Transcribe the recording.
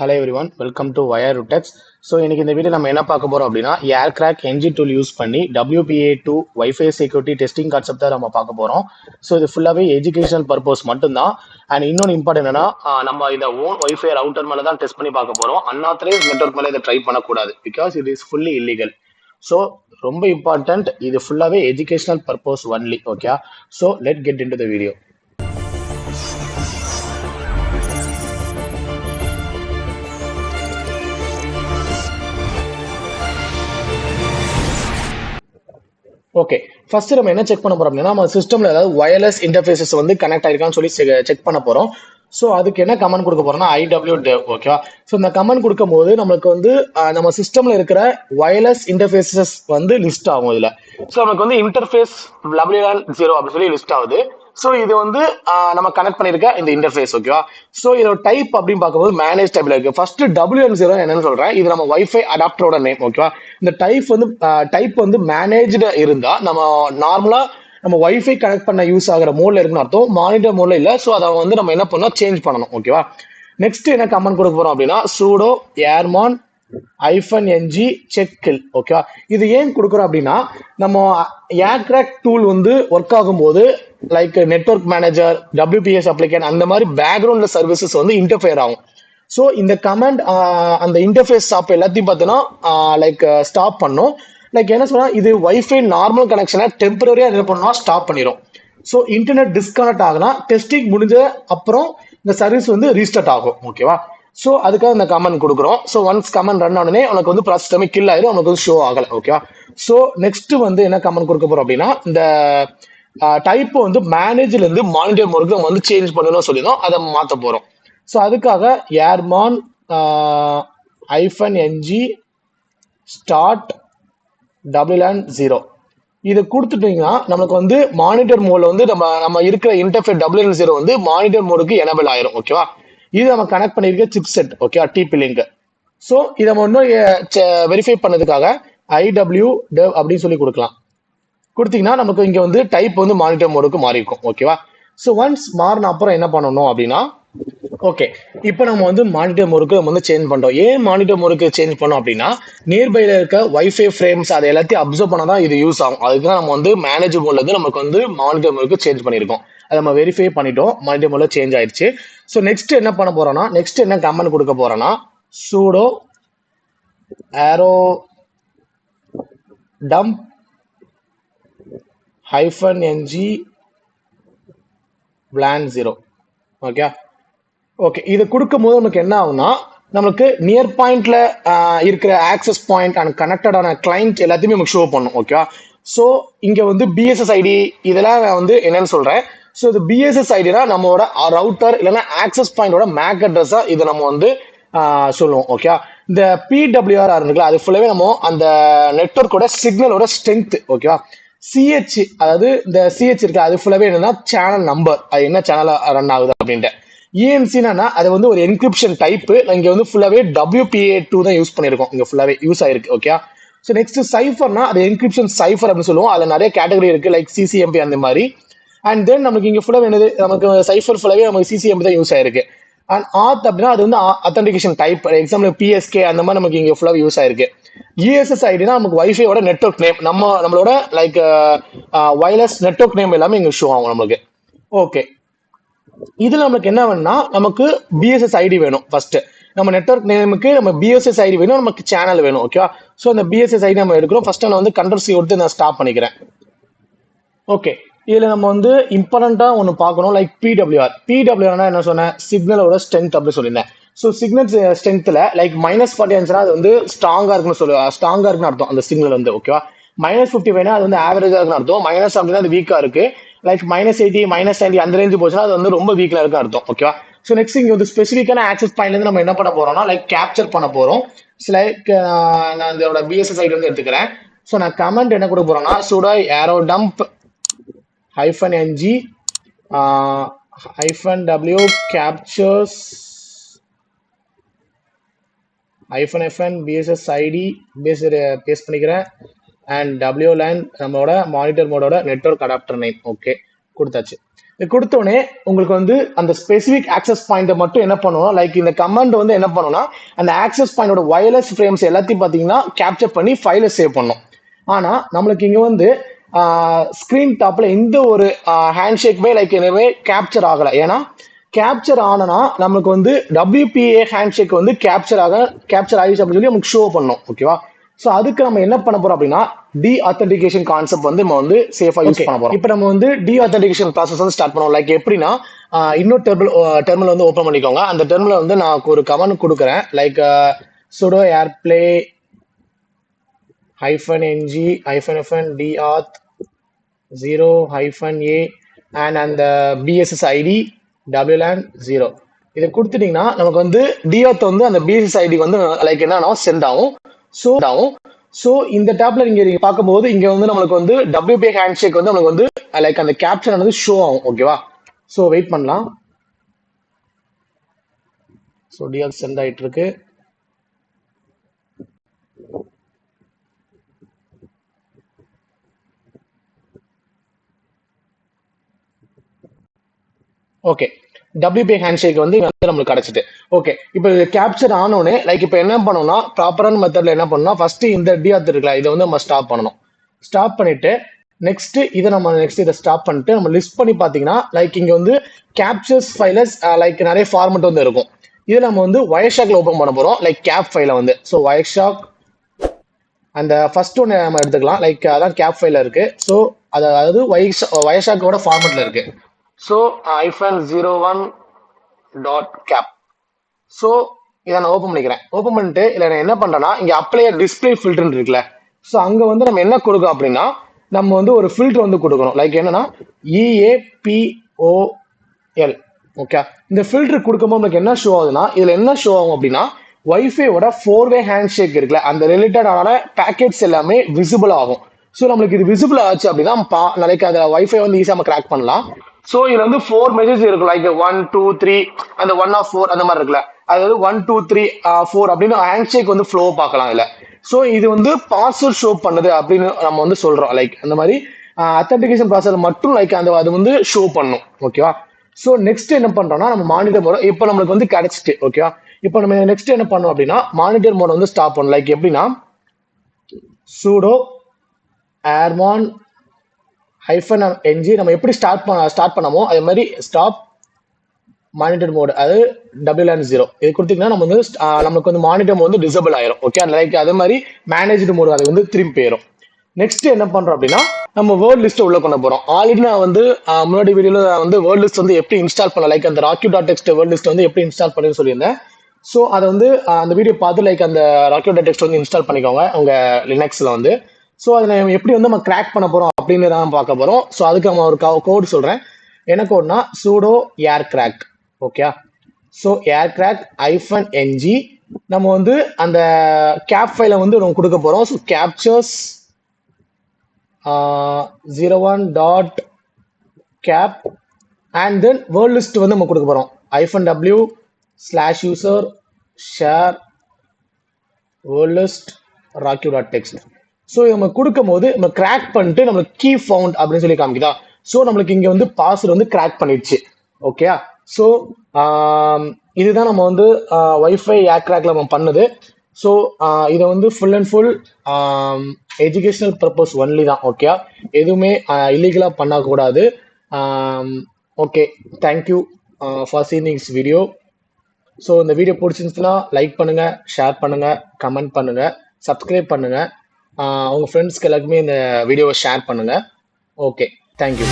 Hello everyone, welcome to Wire Rotex. So இன்னைக்கு இந்த video நம்ம என்ன பார்க்க போறோம் அப்படின்னா ஏர்கிராக் என்ஜின் டூல் யூஸ் பண்ணி WPA2 wifi security testing concept தான் நம்ம பார்க்க போறோம். ஸோ இது ஃபுல்லாவே எஜுகேஷனல் பர்பஸ் மட்டும்தான். அண்ட் இன்னொன்று இம்பார்ட்டன் என்னன்னா நம்ம இந்த ஓன் வைஃபை ரவுட்டர் மேலே தான் டெஸ்ட் பண்ணி பார்க்க போறோம். அன்ஆத்தரைஸ் நெட்வொர்க் மேலே இதை ட்ரை பண்ணக்கூடாது because it is fully illegal. So ரொம்ப இம்பார்ட்டன்ட், இது ஃபுல்லாவே educational purpose only. Okay, so let get in to the video. Okay, first நம்ம என்ன செக் பண்ண போறோம் அப்படின்னா நம்ம சிஸ்டம்ல ஏதாவது வயர்லெஸ் இன்டர்ஃபேசஸ் வந்து கனெக்ட் ஆயிருக்கான்னு சொல்லி செக் பண்ண போறோம். ஸோ அதுக்கு என்ன கமெண்ட் கொடுக்க போறோம்னா IWDev. ஓகேவா, ஸோ இந்த கமெண்ட் கொடுக்கும் போது நம்மளுக்கு வந்து நம்ம சிஸ்டம்ல இருக்கிற வயர்லெஸ் இன்டர்ஃபேசஸ் வந்து லிஸ்ட் ஆகும். இதுல ஸோ நமக்கு வந்து இன்டர்ஃபேஸ் WLAN 0 அப்படின்னு சொல்லி லிஸ்ட் ஆகுது. ஸோ இது வந்து நம்ம கனெக்ட் பண்ணிருக்க இந்த இன்டர்ஃபேஸ். ஓகேவா, ஸோ இதோட டைப் அப்படின்னு பார்க்கும்போது மேனேஜ் டைப்ல இருக்கு. ஃபர்ஸ்ட் WLAN 0 என்னன்னு சொல்றேன், இது நம்ம வைஃபை அடாப்டரோட நேம். ஓகேவா, இந்த டைப் வந்து மேனேஜ்டு இருந்தா நம்ம நார்மலா நம்ம வைஃபை கனெக்ட் பண்ண யூஸ் ஆகிற மோட்ல இருக்குன்னு அர்த்தம், மானிட்டர் மோட்ல இல்ல. ஸோ அதை வந்து நம்ம என்ன பண்ணோம், சேஞ்ச் பண்ணணும். ஓகேவா, நெக்ஸ்ட் என்ன கமெண்ட் கொடுக்க போறோம் அப்படின்னா sudo airmon -ng check kill. ஓகேவா, இது ஏன் கொடுக்குறோம் அப்படின்னா நம்ம ஏர்கிராக் டூல் வந்து ஒர்க் ஆகும்போது like network manager, WPS application அந்த மாதிரி பேக்ரவுண்ட்ல சர்வீசஸ் வந்து இன்டர்ஃபியர் ஆகும். ஸோ இந்த கமெண்ட் அந்த இன்டர்ஃபேஸ் ஸ்டாப் எல்லாத்தையும் பார்த்தோன்னா லைக் ஸ்டாப் பண்ணும். லைக் என்ன சொன்னா, இது வைஃபை நார்மல் கனெக்ஷனை டெம்பரரியா என்ன பண்ணா ஸ்டாப் பண்ணிடும். ஸோ இன்டர்நெட் டிஸ்கனெக்ட் ஆகுனா டெஸ்டிங் முடிஞ்ச அப்புறம் இந்த சர்வீஸ் வந்து ரீஸ்டார்ட் ஆகும். ஓகேவா, ஸோ அதுக்காக இந்த கமெண்ட் கொடுக்குறோம். ஸோ ஒன்ஸ் கமெண்ட் ரன் ஆனே உனக்கு வந்து ப்ராசஸ் டைம் கில் ஆயிடும், உனக்கு வந்து ஷோ ஆகலை. ஓகேவா, ஸோ நெக்ஸ்ட் வந்து என்ன கமெண்ட் கொடுக்க போறோம் அப்படின்னா இந்த டைப் வந்து மேனேஜ்ல இருந்து மானிட்டர் மோடுக்கு நம்ம வந்து சேஞ்ச் பண்ணணும் சொல்லிடும், அதை மாற்ற போறோம். ஸோ அதுக்காக airmon -ng start WLAN 0 இது கொடுத்துட்டீங்கன்னா நமக்கு வந்து மானிட்டர் மோட்ல வந்து நம்ம இருக்கிற இன்டர்ஃபேஸ் WLAN 0 வந்து மானிட்டர் மோடுக்கு எனபிள் ஆயிரும். ஓகேவா, இது நம்ம கனெக்ட் பண்ணிருக்க chip set. Okay, TP link. So இதை நம்ம இன்னும் வெரிஃபை பண்ணதுக்காக IWDev அப்படின்னு சொல்லி கொடுக்கலாம். கொடுத்தீங்கன்னா நமக்கு இங்க வந்து டைப் வந்து மானிட்டர் மோடுக்கு மாறி இருக்கும். ஓகேவா, ஸோ ஒன்ஸ் மாறின அப்புறம் என்ன பண்ணணும் அப்படின்னா, ஓகே இப்போ நம்ம வந்து மானிட்டர் மோடுக்கு நம்ம வந்து சேஞ்ச் பண்றோம். ஏன் மானிட்டர் மோடுக்கு சேஞ்ச் பண்ணோம் அப்படின்னா நியர்பைல இருக்க வைஃபை ஃப்ரேம்ஸ் அதை எல்லாத்தையும் அப்சர்வ் பண்ணாதான் இது யூஸ் ஆகும். அதுக்கு தான் நம்ம வந்து மேனேஜர் மோட்ல இருந்து நமக்கு வந்து மானிட்டர் மோடுக்கு சேஞ்ச் பண்ணியிருக்கோம். அதை நம்ம வெரிஃபை பண்ணிட்டோம், மானிட்டர் மோட்ல சேஞ்ச் ஆயிடுச்சு. ஸோ நெக்ஸ்ட் என்ன பண்ண போறோம்னா, நெக்ஸ்ட் என்ன கமெண்ட் கொடுக்க போறோம்னா sudo arrow dump -ng WLAN 0. Okay okay, இது கொடுக்கும் போது நமக்கு என்ன ஆகும்னா நமக்கு நியர் பாயிண்ட்ல இருக்கிற ஆக்சஸ் பாயிண்ட் அண்ட் கனெக்டடான கிளைண்ட் எல்லாத்தையுமே நமக்கு ஷோ பண்ணும். ஓகேவா, ஸோ இங்க வந்து BSS ID இதெல்லாம் வந்து என்னன்னு சொல்றேன். ஸோ இது BSS ஐடினா நம்மளோட ரவுட்டர் இல்லைன்னா ஆக்சஸ் பாயிண்டோட மேக் அட்ரஸா இதை நம்ம வந்து சொல்லுவோம். ஓகே, இந்த PWR இருக்குல்ல, அது ஃபுல்லாவே நம்ம அந்த நெட்வொர்க்கோட சிக்னலோட ஸ்ட்ரென்த். ஓகேவா, CH அதாவது இந்த CH இருக்கு, அது ஃபுல்லாவே என்னன்னா சேனல் நம்பர், அது என்ன சேனல் ரன் ஆகுது அப்படின்ட்டு. ENC-னா அது வந்து ஒரு என்கிரிப்ஷன் டைப். இங்க வந்து ஃபுல்லாவே WPA2 தான் யூஸ் பண்ணிருக்கோம், இங்க ஃபுல்லாவே யூஸ் ஆயிருக்கு. ஓகே, ஸோ நெக்ஸ்ட் சைஃபர்னா அது என்கிரிப்ஷன் சைஃபர் அப்படின்னு சொல்லுவோம். அதுல நிறைய கேட்டகரி இருக்கு லைக் CCMP அந்த மாதிரி. அண்ட் தென் நமக்கு இங்க ஃபுல்லாவே என்னது, நமக்கு சைஃபர் ஃபுல்லாவே நமக்கு CCMP தான் யூஸ் ஆயிருக்கு. அண்ட் ஆத் அப்படின்னா அது வந்து அத்தன்டிகேஷன் டைப், எக்ஸாம்பிள் PSK அந்த மாதிரி நமக்கு இங்க ஃபுல்லாவே யூஸ் ஆயிருக்கு. ESS ஐடினா நமக்கு வைஃபையோட நெட்வொர்க் நேம், நம்மளோட லைக் வயர்லெஸ் நெட்வொர்க் நேம் எல்லாமே இங்க ஷோ ஆகும் நமக்கு. ஓகே, இதுல நமக்கு என்ன வேணும்னா நமக்கு BSS ID வேணும். ஃபர்ஸ்ட் நம்ம நெட்வொர்க் நேமுக்கு நம்ம BSS ID வேணும், நமக்கு சேனல் வேணும். ஓகேவா, ஸோ அந்த BSS ID நம்ம எடுக்கிறோம். ஃபர்ஸ்ட் நான் வந்து Ctrl C கொடுத்து நான் ஸ்டாப் பண்ணிக்கிறேன். ஓகே, இதுல நம்ம வந்து இம்பார்ட்டண்டா ஒன்று பார்க்கணும் லைக் PWR என்ன சொன்னேன், சிக்னலோட ஸ்ட்ரென்த் அப்படி சொல்லியிருந்தேன். ஸோ சிக்னல் ஸ்ட்ரென்த்ல லைக் -40 இருந்துச்சுன்னா அது வந்து ஸ்ட்ராங்கா இருக்குன்னு அர்த்தம் அந்த சிக்னல் வந்து. ஓகேவா, -55 அது வந்து ஆவரேஜா இருக்குன்னு அர்த்தம். -70 அது வீக்கா இருக்கு. லைக் -80 -90 அந்த ரேஞ்சு போச்சுன்னா அது வந்து ரொம்ப வீக்ல இருக்குன்னு அர்த்தம். ஓகேவா, ஸோ நெக்ஸ்ட் இங்க வந்து ஸ்பெசிஃபிக்கான ஆக்சஸ் பாயிண்ட்ல இருந்து நம்ம என்ன பண்ண போறோம்னா லைக் கேப்சர் பண்ண போறோம். லைக் நான் இதோட BSS ID வந்து எடுத்துக்கிறேன். ஸோ நான் கமெண்ட் என்ன கொடுக்க போறேன்னா sudo arrow dump -ng -w captures -fn BSS ID paste பண்ணிக்கிறேன். அண்ட் WLAN நம்மளோட மானிட்டர் மோடோட நெட்வொர்க் அடாப்டர் நேம். ஓகே, கொடுத்தாச்சு. இது கொடுத்தோடனே உங்களுக்கு வந்து அந்த ஸ்பெசிபிக் ஆக்சஸ் பாயிண்ட்டை மட்டும் என்ன பண்ணணும், லைக் இந்த கமாண்ட் வந்து என்ன பண்ணணும்னா அந்த ஆக்சஸ் பாயிண்டோட வயர்லெஸ் ஃப்ரேம்ஸ் எல்லாத்தையும் பார்த்தீங்கன்னா கேப்சர் பண்ணி ஃபைலை சேவ் பண்ணும். ஆனா நம்மளுக்கு இங்க வந்து ஸ்கிரீன் டாப்ல எந்த ஒரு ஹேண்ட்ஷேக்குமே லைக் எனவே கேப்சர் ஆகலை. ஏன்னா கேப்சர் ஆனா நமக்கு வந்து WPA ஹேண்ட்ஷேக் வந்து கேப்சர் ஆகிடுச்சு அப்படின்னு சொல்லி நமக்கு ஷோ பண்ணும். ஓகேவா? ஸோ அதுக்கு நம்ம என்ன பண்ண போறோம் அப்படின்னா டி ஆத்தென்டிகேஷன் கான்செப்ட் வந்து நம்ம வந்து சேஃபா யூஸ் பண்ண போறோம். இப்போ நம்ம வந்து டி ஆத்தென்டிகேஷன் ப்ராசஸ் வந்து ஸ்டார்ட் பண்ணுவோம். லைக் எப்படின்னா இன்னொரு டெர்மினல் வந்து ஓப்பன் பண்ணிக்கோங்க. அந்த டெர்மினல் வந்து நான் ஒரு கமெண்ட் கொடுக்குறேன். Like sudo airplay -ng -fn dauth 0-a and BSS ID WLAN 0 இதை கொடுத்துட்டீங்கன்னா நமக்கு வந்து டிஆத் வந்து அந்த BSS ID வந்து லைக் என்னன்னா சென்ட் ஆகும். ஸோ இந்த டேப்ல நீங்க பார்க்கும்போது இங்க வந்து நம்மளுக்கு வந்து WPA ஹேண்ட்ஷேக் வந்து நமக்கு வந்து லைக் அந்த கேப்சர் வந்து ஷோ ஆகும். ஓகேவா? ஸோ வெயிட் பண்ணலாம். ஸோ டிஆத் சென்ட் ஆயிட்டு இருக்கு. ஓகே, WPA ஹேண்ட்ஷேக் வந்து நம்மளுக்கு கிடைச்சிட்டு. ஓகே, இப்போ கேப்சர் ஆனோடனே லைக் இப்போ என்ன பண்ணணும்னா ப்ராப்பரான மெத்தட்ல என்ன பண்ணணும்னா ஃபர்ஸ்ட் இந்த டிஆத் இருக்குல்ல இதை வந்து நம்ம ஸ்டாப் பண்ணணும். ஸ்டாப் பண்ணிட்டு நெக்ஸ்ட் இதை ஸ்டாப் பண்ணிட்டு நம்ம லிஸ்ட் பண்ணி பார்த்தீங்கன்னா லைக் இங்க வந்து கேப்சர்ஸ் ஃபைலஸ் லைக் நிறைய ஃபார்மெட் வந்து இருக்கும். இதை நம்ம வந்து வயர்ஷாக்ல ஓப்பன் பண்ண போறோம். லைக் கேப் ஃபைல வந்து ஸோ வயர்ஷாக் அந்த ஃபர்ஸ்ட் ஒன்று நம்ம எடுத்துக்கலாம். லைக் அதான் கேப் ஃபைல இருக்கு. ஸோ அதாவது வயர்ஷாக்கோட ஃபார்மெட்ல இருக்கு. So -01.cap. ஸோ இதை நான் ஓப்பன் பண்ணிக்கிறேன். ஓப்பன் பண்ணிட்டு இல்லை நான் என்ன பண்றேன்னா இங்க அப்ளை டிஸ்பிளே ஃபில்டர் இருக்குல்ல, ஸோ அங்க வந்து நம்ம என்ன கொடுக்கணும் அப்படின்னா நம்ம வந்து ஒரு ஃபில்டர் வந்து கொடுக்கணும். லைக் என்னன்னா EAPOL. ஓகே, இந்த ஃபில்டர் கொடுக்கும்போது நமக்கு என்ன ஷோ ஆகுதுன்னா இதுல என்ன ஷோ ஆகும் அப்படின்னா வைஃபையோட 4-வே ஹேண்ட்ஷேக் இருக்குல்ல அந்த ரிலேட்டடான பேக்கெட்ஸ் எல்லாமே விசிபிள் ஆகும். ஸோ நம்மளுக்கு இது விசிபிள் ஆச்சு அப்படின்னா நாளைக்கு அந்த வைஃபை வந்து ஈஸியாக நம்ம கிராக் பண்ணலாம். ஸோ இதுல வந்து 4 மெசேஜ் இருக்கும். லைக் 1 2 3 அந்த 1 of 4 அந்த மாதிரி இருக்குல்ல, அதாவது 1 2 3 4 அப்படின்னு ஹேண்ட்ஷேக் வந்து ஃப்ளோ பார்க்கலாம் இல்ல. ஸோ இது வந்து பாஸ்வேர்ட் ஷோ பண்ணுது அப்படின்னு நம்ம வந்து சொல்றோம். லைக் அந்த மாதிரி அத்தன்டிகேஷன் ப்ராசஸ் மட்டும் லைக் அந்த அது வந்து ஷோ பண்ணும். ஓகேவா? ஸோ நெக்ஸ்ட் என்ன பண்றோம்னா நம்ம மானிட்டர் மோட் இப்போ நம்மளுக்கு வந்து கிடைச்சிட்டு. ஓகேவா? இப்போ நம்ம நெக்ஸ்ட் என்ன பண்ணோம் அப்படின்னா மானிட்டர் மோட் வந்து ஸ்டாப் பண்ணணும். லைக் எப்படின்னா sudo airmon -ng நம்ம எப்படி ஸ்டார்ட் பண்ணமோ அதே மாதிரி ஸ்டாப் மானிட்டர் மோட் அது WLAN 0 இது கொடுத்தீங்கன்னா நம்ம வந்து நமக்கு வந்து மானிட்டர் மோட் வந்து டிசபிள் ஆயிரும். ஓகே, லைக் அதே மாதிரி மேனேஜ்டு மோட் அது வந்து திரும்பி போயிடும். நெக்ஸ்ட் என்ன பண்றோம் அப்படின்னா நம்ம வேர்ட் லிஸ்ட் உள்ள கொண்டு போறோம். ஆல்ரெடி நான் வந்து முன்னாடி வீடியோல வந்து வேர்ட் லிஸ்ட் வந்து எப்படி இன்ஸ்டால் பண்ணலாம், லைக் அந்த rocky.txt வேர்ட் லிஸ்ட் வந்து எப்படி இன்ஸ்டால் பண்ணுன்னு சொல்லியிருந்தேன். ஸோ அதை வந்து அந்த வீடியோ பார்த்து லைக் அந்த rocky.txt வந்து இன்ஸ்டால் பண்ணிக்கோங்க உங்க லினக்ஸ்ல வந்து. ஸோ அதை எப்படி வந்து நம்ம கிராக் பண்ண போறோம் அப்படின்னு தான் பார்க்க போறோம். ஸோ அதுக்கு நம்ம ஒரு கோட் சொல்றேன். என்ன கோட்னா sudo aircrack. Okay, so aircrack -ng நம்ம வந்து அந்த கேப் ஃபைலை வந்து நம்ம கொடுக்க போறோம். So captures 01.cap and then word list வந்து நம்ம கொடுக்க போறோம். -w/user share word list rocky.txt. So நம்ம கொடுக்கும் போது நம்ம கிராக் பண்ணிட்டு நம்மளுக்கு கீ ஃபவுண்ட் அப்படின்னு சொல்லி காமிக்குதா. ஸோ நம்மளுக்கு இங்க வந்து பாஸ்வேர்ட் வந்து கிராக் பண்ணிடுச்சு. ஓகே, ஸோ இதுதான் நம்ம வந்து வைஃபை ஏர்கிராக்ல நம்ம பண்ணது. ஸோ இதை வந்து full and full educational purpose only தான். ஓகே, எதுவுமே இல்லீகலாக பண்ணக்கூடாது. Okay, thank you for seeing this video. So இந்த வீடியோ பிடிச்சிருந்துச்சுன்னா லைக் பண்ணுங்க, ஷேர் பண்ணுங்க, கமெண்ட் பண்ணுங்க, சப்ஸ்கிரைப் பண்ணுங்க, உங்க ஃப்ரெண்ட்ஸ்க்கு எல்லாருக்குமே இந்த வீடியோவை ஷேர் பண்ணுங்க. Okay, thank you.